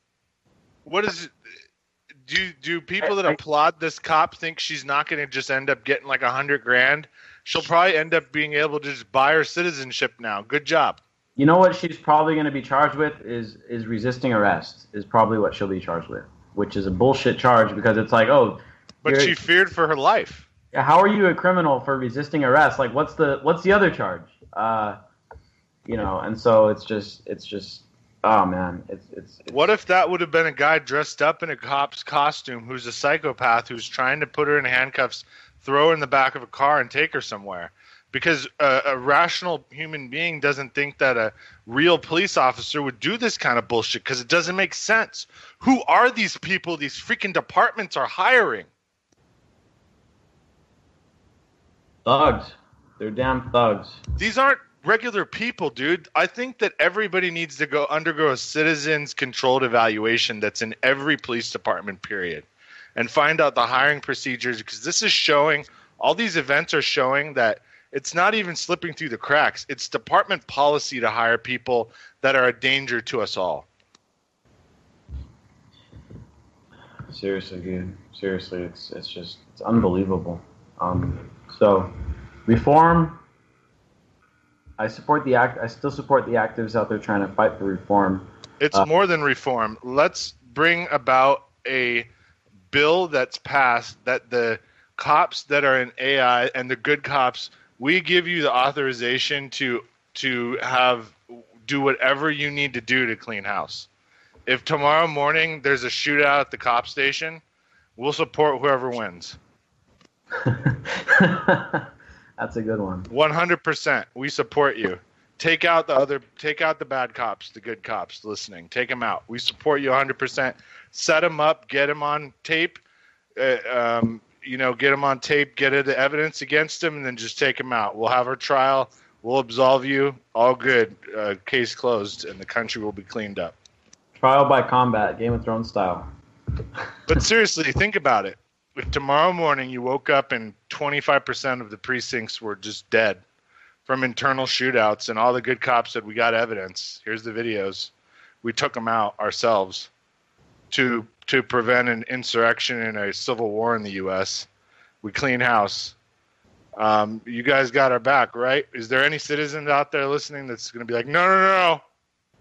What is it? Do people that applaud this cop think she's not going to just end up getting like $100,000? She'll probably end up being able to just buy her citizenship now. Good job. You know what she's probably going to be charged with is resisting arrest. Is probably what she'll be charged with, which is a bullshit charge because it's like, oh. But she feared for her life. Yeah, how are you a criminal for resisting arrest? Like, what's the other charge? And so it's just, oh man, it's. What if that would have been a guy dressed up in a cop's costume who's a psychopath who's trying to put her in handcuffs, throw her in the back of a car, and take her somewhere? Because a rational human being doesn't think that a real police officer would do this kind of bullshit because it doesn't make sense. Who are these people these freaking departments are hiring? Thugs. They're damn thugs. These aren't regular people, dude. I think that everybody needs to undergo a citizens controlled evaluation that's in every police department, period, and find out the hiring procedures, because this is showing, all these events are showing that it's not even slipping through the cracks. It's department policy to hire people that are a danger to us all. Seriously, dude. Seriously, it's unbelievable. So, reform. I support the act. I still support the activists out there trying to fight for reform. It's more than reform. Let's bring about a bill that's passed that the cops that are in AI and the good cops, we give you the authorization to do whatever you need to do to clean house. If tomorrow morning there's a shootout at the cop station, we'll support whoever wins. That's a good one. 100%. We support you. Take out the bad cops, the good cops listening. Take them out. We support you 100%. Set them up, get them on tape. Get them on tape, get the evidence against them, and then just take them out. We'll have our trial. We'll absolve you. All good. Case closed, and the country will be cleaned up. Trial by combat, Game of Thrones style. But seriously, think about it. If tomorrow morning you woke up and 25% of the precincts were just dead from internal shootouts, and all the good cops said, we got evidence, here's the videos, we took them out ourselves to prevent an insurrection and a civil war in the U.S., we clean house. You guys got our back, right? Is there any citizens out there listening that's going to be like, no,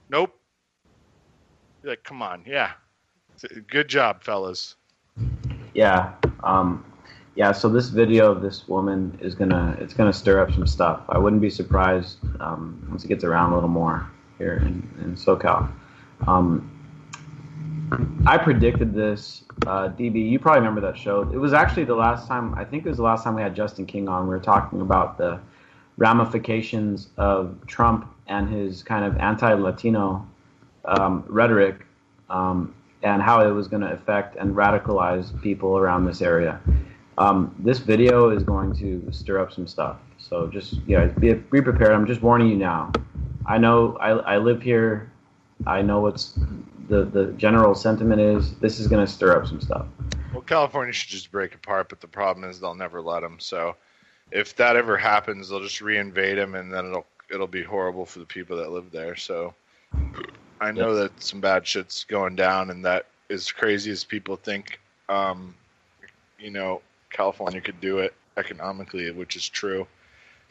nope? You're like, come on, yeah. Good job, fellas. Yeah. So this video of this woman is gonna stir up some stuff. I wouldn't be surprised once it gets around a little more here in SoCal. I predicted this. DB, you probably remember that show. It was actually the last time. I think it was the last time we had Justin King on. We were talking about the ramifications of Trump and his kind of anti-Latino rhetoric. And how it was going to affect and radicalize people around this area. This video is going to stir up some stuff. So just, be prepared. I'm just warning you now. I know I live here. I know what's the general sentiment is. This is going to stir up some stuff. Well, California should just break apart, but the problem is they'll never let them. So if that ever happens, they'll just reinvade them, and then it'll be horrible for the people that live there. So I know that some bad shit's going down, and that as crazy as people think, California could do it economically, which is true.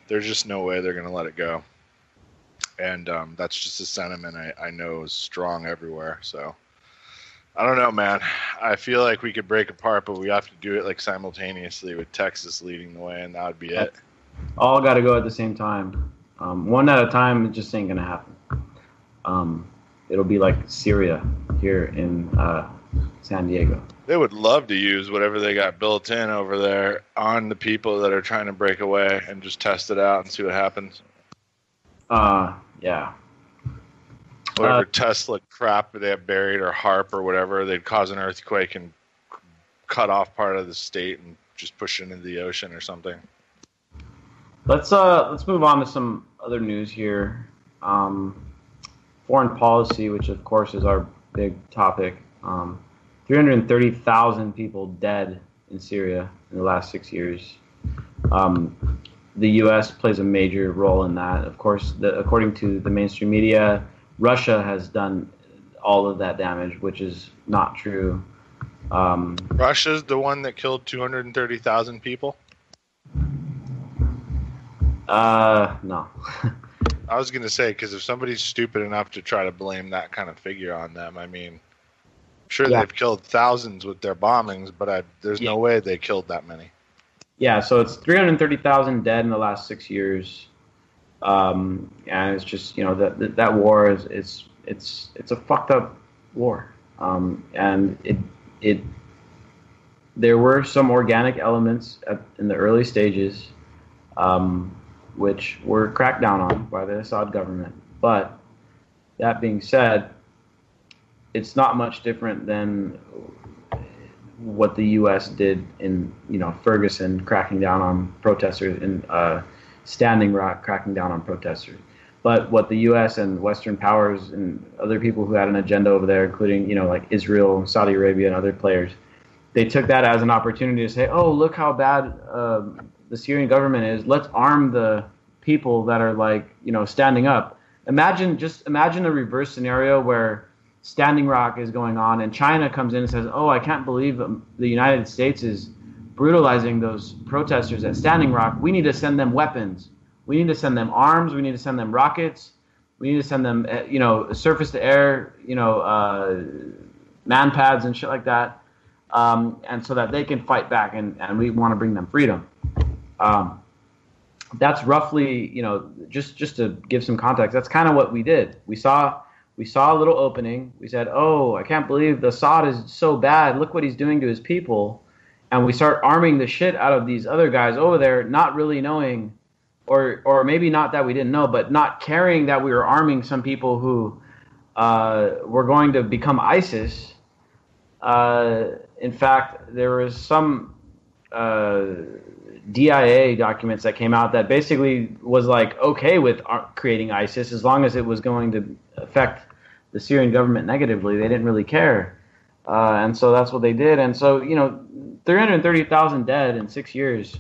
There's just no way they're going to let it go. And that's just a sentiment I know is strong everywhere. So I don't know, man. I feel like we could break apart, but we have to do it like simultaneously with Texas leading the way, and that would be it. All got to go at the same time. One at a time, it just ain't going to happen. It'll be like Syria here in San Diego. They would love to use whatever they got built in over there on the people that are trying to break away and just test it out and see what happens. Yeah. Whatever Tesla crap they have buried or HARP or whatever, they'd cause an earthquake and cut off part of the state and just push it into the ocean or something. Let's move on to some other news here. Foreign policy, which of course is our big topic. 330,000 people dead in Syria in the last 6 years. The U.S. plays a major role in that. Of course, according to the mainstream media, Russia has done all of that damage, which is not true. Russia's the one that killed 230,000 people? No. I was going to say, because if somebody's stupid enough to try to blame that kind of figure on them, I mean, sure, they've killed thousands with their bombings, but there's no way they killed that many. Yeah, so it's 330,000 dead in the last 6 years, and it's just that war is it's a fucked up war, and there were some organic elements in the early stages, which were cracked down on by the Assad government. But that being said, it's not much different than what the U.S. did in Ferguson, cracking down on protesters, and Standing Rock, cracking down on protesters. But what the U.S. and Western powers and other people who had an agenda over there, including like Israel, Saudi Arabia, and other players, they took that as an opportunity to say, "Oh, look how bad the Syrian government is. Let's arm the people that are standing up." Imagine a reverse scenario where Standing Rock is going on and China comes in and says, "Oh, I can't believe the United States is brutalizing those protesters at Standing Rock. We need to send them weapons. We need to send them arms. We need to send them rockets. We need to send them surface to air man pads and shit like that, and so that they can fight back, and we want to bring them freedom." That's roughly, just to give some context, that's kind of what we did. We saw a little opening. We said, "Oh, I can't believe the Assad is so bad. Look what he's doing to his people." And we start arming the shit out of these other guys over there, not really knowing or maybe not that we didn't know, but not caring that we were arming some people who were going to become ISIS. In fact, there was some DIA documents that came out that basically was like okay with creating ISIS as long as it was going to affect the Syrian government negatively. They didn't really care. And so that's what they did. And so, 330,000 dead in 6 years,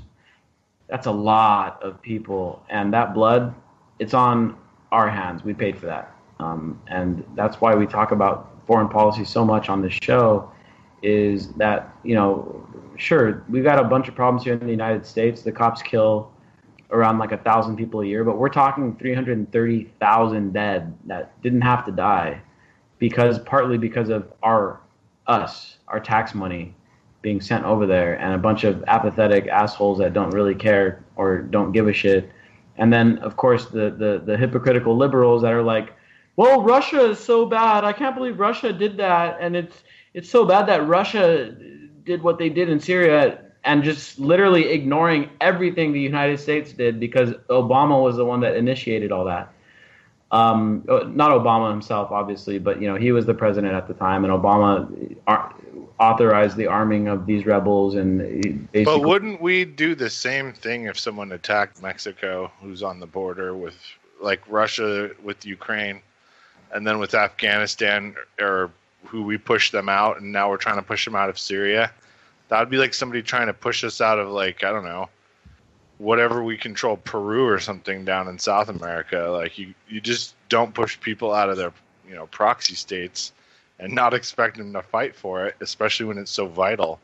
that's a lot of people. And that blood, it's on our hands. We paid for that. And that's why we talk about foreign policy so much on this show, is that, sure, we've got a bunch of problems here in the United States. The cops kill around like 1,000 people a year, but we're talking 330,000 dead that didn't have to die partly because of our tax money being sent over there, and a bunch of apathetic assholes that don't really care or don't give a shit. And then, of course, the hypocritical liberals that are like, well, Russia is so bad. I can't believe Russia did that. And it's so bad that Russia did what they did in Syria, and just literally ignoring everything the United States did because Obama was the one that initiated all that. Not Obama himself, obviously, but he was the president at the time, and Obama authorized the arming of these rebels. And but wouldn't we do the same thing if someone attacked Mexico, who's on the border with, like, Russia with Ukraine, and then with Afghanistan, or who we pushed them out, and now we're trying to push them out of Syria? That would be like somebody trying to push us out of, like, I don't know, whatever we control, Peru or something down in South America. Like, you just don't push people out of their proxy states and not expect them to fight for it, especially when it's so vital.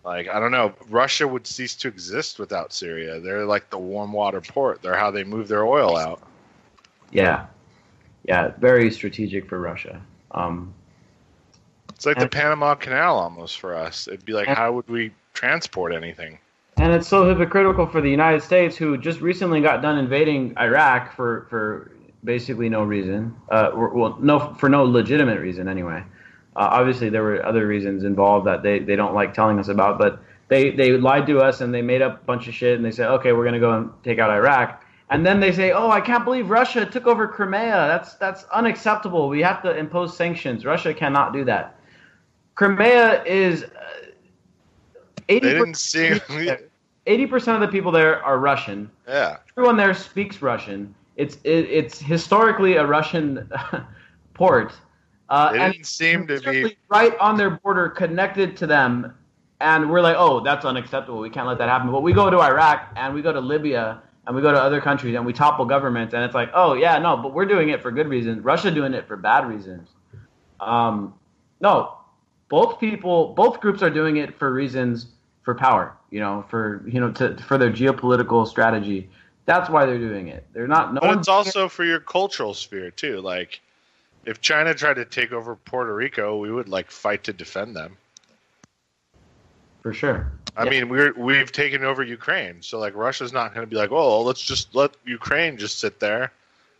Like, I don't know, Russia would cease to exist without Syria. They're like the warm water port. They're how they move their oil out. Yeah, very strategic for Russia. It's like the Panama Canal almost for us. It'd be like, how would we transport anything? And it's so hypocritical for the United States, who just recently got done invading Iraq for basically no reason. For no legitimate reason anyway. Obviously, there were other reasons involved that they don't like telling us about, but they lied to us and they made up a bunch of shit, and they said, okay, we're going to go and take out Iraq. And then they say, oh, I can't believe Russia took over Crimea. That's unacceptable. We have to impose sanctions. Russia cannot do that. Crimea is 80% of the people there are Russian. Yeah. Everyone there speaks Russian. It's historically a Russian port. They didn't seem to be right on their border, connected to them. And we're like, oh, that's unacceptable. We can't let that happen. But we go to Iraq and we go to Libya and we go to other countries and we topple governments. And it's like, oh, yeah, no, but we're doing it for good reasons. Russia doing it for bad reasons. No. Both groups are doing it for reasons, for power, for their geopolitical strategy. That's why they're doing it. They're not. But it's also for your cultural sphere too. Like, if China tried to take over Puerto Rico, we would fight to defend them. For sure. I mean, we've taken over Ukraine, so Russia's not going to be like, oh, let's just let Ukraine just sit there.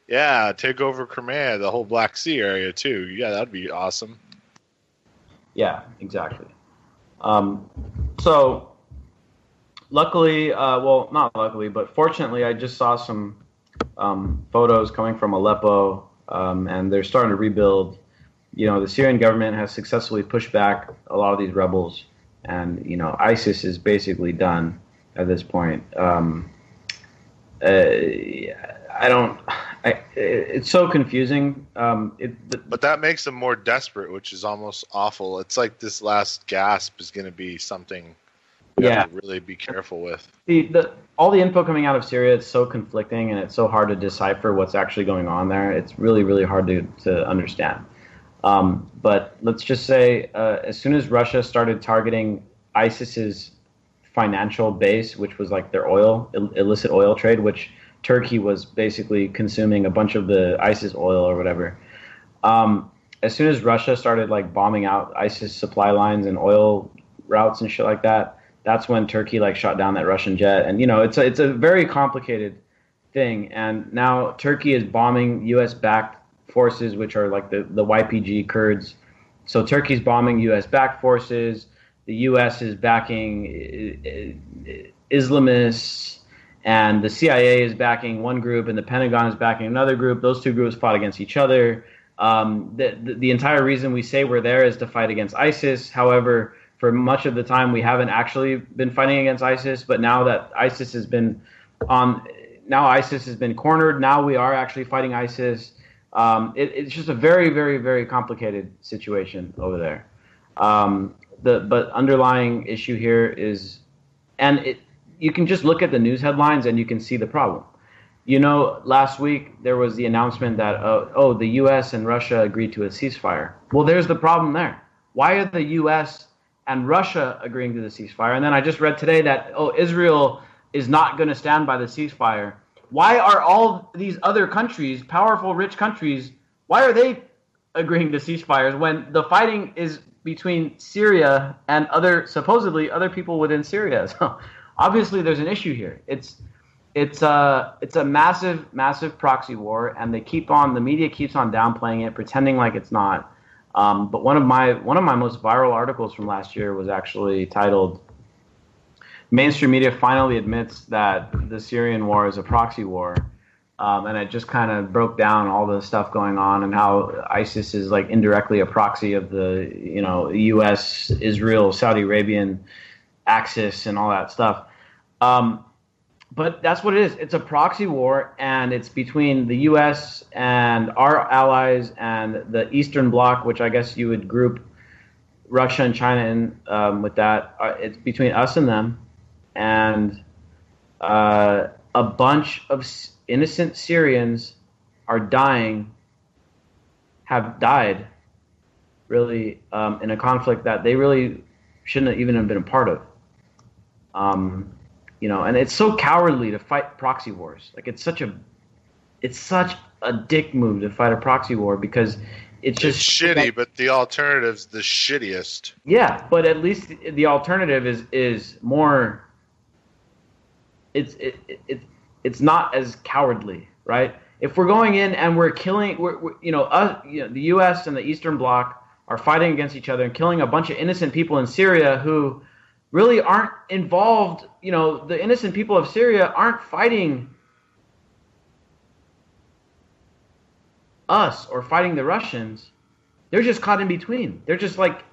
Yeah, take over Crimea, the whole Black Sea area too. Yeah, that'd be awesome. Yeah, exactly. So, luckily, not luckily, but fortunately, I just saw some photos coming from Aleppo, and they're starting to rebuild. The Syrian government has successfully pushed back a lot of these rebels, and, ISIS is basically done at this point. It's so confusing. But that makes them more desperate, which is almost awful. It's like this last gasp is going to be something you have to really be careful with. All the info coming out of Syria is so conflicting, and it's so hard to decipher what's actually going on there. It's really, really hard to understand. But let's just say as soon as Russia started targeting ISIS's financial base, which was like their illicit oil trade, which Turkey was basically consuming a bunch of the ISIS oil or whatever. As soon as Russia started bombing out ISIS supply lines and oil routes and shit like that, that's when Turkey shot down that Russian jet. And it's a very complicated thing. And now Turkey is bombing U.S.-backed forces, which are the YPG Kurds. So Turkey's bombing U.S.-backed forces. The U.S. is backing Islamists. and the CIA is backing one group, and the Pentagon is backing another group. Those two groups fought against each other. The entire reason we say we're there is to fight against ISIS. However, for much of the time, we haven't actually been fighting against ISIS. But now that ISIS has been cornered. Now we are actually fighting ISIS. It's just a very, very, very complicated situation over there. But underlying issue here is, you can just look at the news headlines and you can see the problem. Last week there was the announcement that the U.S. and Russia agreed to a ceasefire. Well, there's the problem there. Why are the U.S. and Russia agreeing to the ceasefire? And then I just read today that Israel is not going to stand by the ceasefire. Why are all these other countries, powerful, rich countries, why are they agreeing to ceasefires when the fighting is between Syria and supposedly other people within Syria? So obviously there's an issue here. It's a massive, massive proxy war, and the media keeps on downplaying it, pretending like it's not. But one of my most viral articles from last year was actually titled "Mainstream Media Finally Admits That the Syrian War is a Proxy War," and it just kind of broke down all the stuff going on and how ISIS is like indirectly a proxy of the U.S., Israel, Saudi Arabian axis and all that stuff. But that's what it is. It's a proxy war, and it's between the U.S. and our allies and the Eastern Bloc, which I guess you would group Russia and China in with that. It's between us and them, and a bunch of innocent Syrians have died, really, in a conflict that they really shouldn't even have been a part of. And it's so cowardly to fight proxy wars. Like it's such a dick move to fight a proxy war because it's just shitty. But the alternative's the shittiest. Yeah, but at least the alternative is more. It's not as cowardly, right? If we're going in and we're killing, the U.S. and the Eastern Bloc are fighting against each other and killing a bunch of innocent people in Syria who really aren't involved. The innocent people of Syria aren't fighting us or fighting the Russians. They're just caught in between. They're just like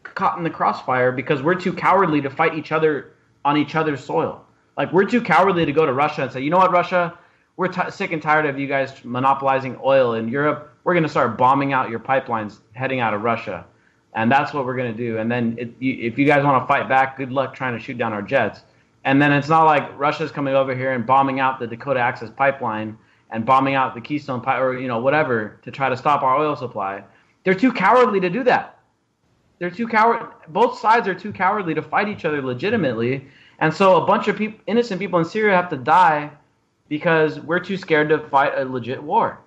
caught in the crossfire because we're too cowardly to fight each other on each other's soil. Like we're too cowardly to go to Russia and say, you know what, Russia, we're sick and tired of you guys monopolizing oil in Europe. We're going to start bombing out your pipelines heading out of Russia. And that's what we're going to do. And then if you guys want to fight back, good luck trying to shoot down our jets. And then it's not like Russia's coming over here and bombing out the Dakota Access Pipeline and bombing out the Keystone Pipe or whatever to try to stop our oil supply. They're too cowardly to do that. They're too coward. Both sides are too cowardly to fight each other legitimately. And so a bunch of innocent people in Syria have to die because we're too scared to fight a legit war.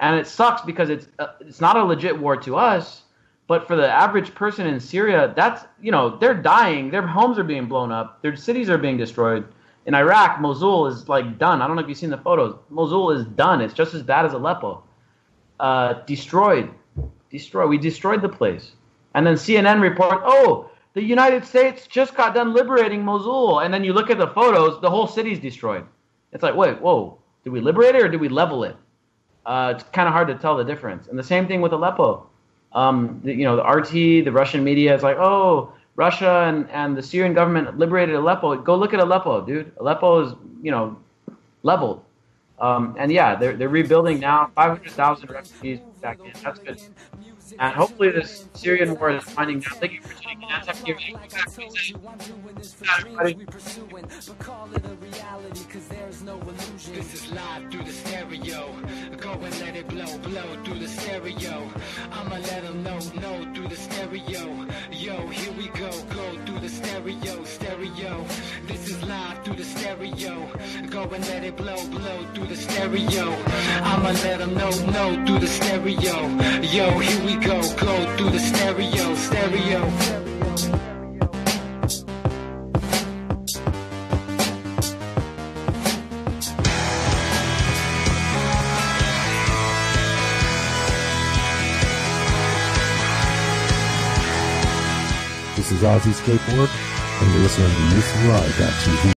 And it sucks because it's not a legit war to us. But for the average person in Syria, that's, they're dying. Their homes are being blown up. Their cities are being destroyed. In Iraq, Mosul is like done. I don't know if you've seen the photos. Mosul is done. It's just as bad as Aleppo. Destroyed. We destroyed the place. And then CNN report, the United States just got done liberating Mosul. And then you look at the photos, the whole city's destroyed. It's like, wait, whoa, did we liberate it or did we level it? It's kind of hard to tell the difference. And the same thing with Aleppo. The RT, the Russian media is like, Russia and the Syrian government liberated Aleppo. Go look at Aleppo, dude. Aleppo is, leveled. And yeah, they're rebuilding now. 500,000 refugees back in. That's good. And hopefully this Syrian war is winding down. Thank you for tuning in. This is live through the stereo. Go and let it blow through the stereo. I'ma let them know through the stereo. Yo, here we go through the stereo. This is live through the stereo. Go and let it blow through the stereo. I'ma let them know through the stereo. Yo, here we go through the stereo. This is Ozzy Skateboard, and you're listening to YouthLive.tv.